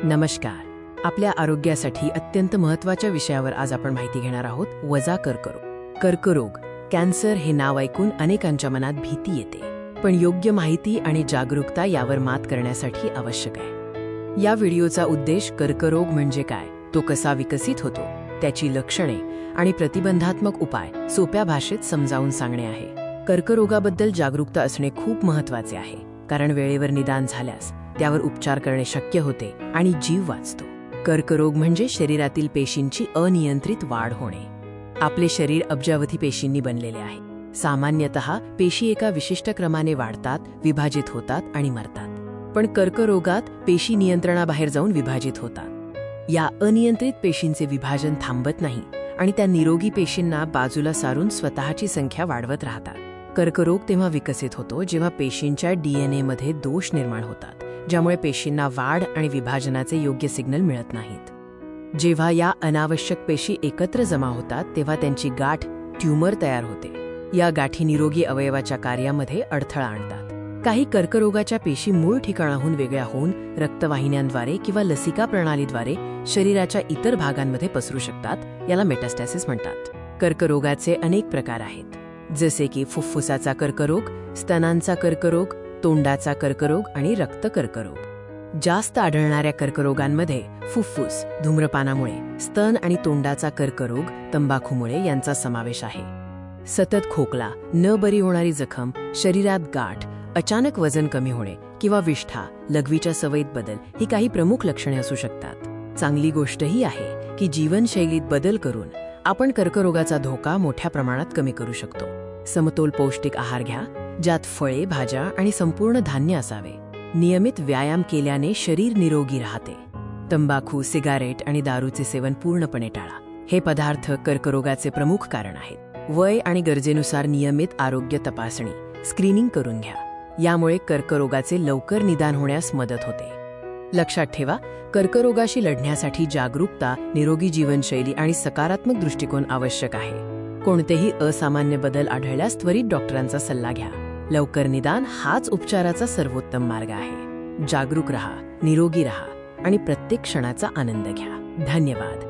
नमस्कार. आपल्या आरोग्यासाठी अत्यंत महत्त्वाच्या विषयावर आज आपण माहिती घेणार आहोत, वजा कर्करोग. कर्करोग, कॅन्सर हे नाव ऐकून अनेकांच्या मनात भीती येते, पण योग्य माहिती आणि जागरूकता यावर मात करण्यासाठी आवश्यक आहे. या व्हिडिओचा उद्देश कर्करोग म्हणजे काय, तो कसा विकसित होतो, त्याची लक्षणे आणि प्रतिबंधात्मक उपाय सोप्या भाषेत समजावून सांगणे आहे. कर्करोगाबद्दल जागरूकता असणे खूप महत्त्वाचे आहे, कारण वेळेवर निदान झाल्यास त्यावर उपचार करणे शक्य होते आणि जीव वाचतो. कर्करोग म्हणजे शरीरातील पेशींची अनियंत्रित वाढ होणे. आपले शरीर अब्जावधी पेशींनी बनलेले आहे. सामान्यतः पेशी एका विशिष्ट क्रमाने वाढतात, विभाजित होतात आणि मरतात. पण कर्करोगात पेशी नियंत्रणाबाहेर जाऊन विभाजित होतात. या अनियंत्रित पेशींचे विभाजन थांबत नाही आणि त्या निरोगी पेशींना बाजूला सारून स्वतःची संख्या वाढवत राहतात. कर्करोग तेव्हा विकसित होतो जेव्हा पेशींच्या DNA मध्ये दोष निर्माण होतात, ज्यामुळे पेशींना वाढ आणि विभाजनाचे योग्य सिग्नल मिळत नाहीत. जेव्हा या अनावश्यक पेशी एकत्र जमा होतात तेव्हा त्यांची गाठ ट्यूमर तयार होते. या गाठी निरोगी अवयवाच्या कार्यामध्ये अडथळा आणतात. काही कर्करोगाच्या पेशी मूळ ठिकाणाहून वेगळ्या होऊन रक्तवाहिन्यांद्वारे किंवा लसिका प्रणालीद्वारे शरीराच्या इतर भागांमध्ये पसरू शकतात. याला मेटास्टॅसिस म्हणतात. कर्करोगाचे अनेक प्रकार आहेत, जसे की फुफ्फुसाचा कर्करोग, स्तनांचा कर्करोग, तोंडाचा कर्करोग आणि रक्त कर्करोग. जास्त आढळणाऱ्या कर्करोगांमध्ये फुफ्फुस, धूम्रपानामुळे, स्तन आणि तोंडाचा कर्करोग, तंबाखूमुळे यांचा समावेश आहे. सतत खोकला, न बरी होणारी जखम, शरीरात गाठ, अचानक वजन कमी होणे किंवा विष्ठा, लघवीच्या सवयीत बदल ही काही प्रमुख लक्षणे असू शकतात. चांगली गोष्ट ही आहे की जीवनशैलीत बदल करून आपण कर्करोगाचा धोका मोठ्या प्रमाणात कमी करू शकतो. समतोल पौष्टिक आहार घ्या, ज्यात फळे, भाज्या आणि संपूर्ण धान्य असावे. नियमित व्यायाम केल्याने शरीर निरोगी राहते. तंबाखू, सिगारेट आणि दारूचे सेवन पूर्णपणे टाळा. हे पदार्थ कर्करोगाचे प्रमुख कारण आहेत. वय आणि गरजेनुसार नियमित आरोग्य तपासणी, स्क्रीनिंग करून घ्या. यामुळे कर्करोगाचे लवकर निदान होण्यास मदत होते. लक्षात ठेवा, कर्करोगाशी लढण्यासाठी जागरूकता, निरोगी जीवनशैली आणि सकारात्मक दृष्टिकोन आवश्यक आहे. कोणतेही असामान्य बदल आढळल्यास त्वरित डॉक्टरांचा सल्ला घ्या. लवकर निदान हाच उपचाराचा सर्वोत्तम मार्ग आहे. जागरूक रहा, निरोगी रहा आणि प्रत्येक क्षणाचा आनंद घ्या. धन्यवाद.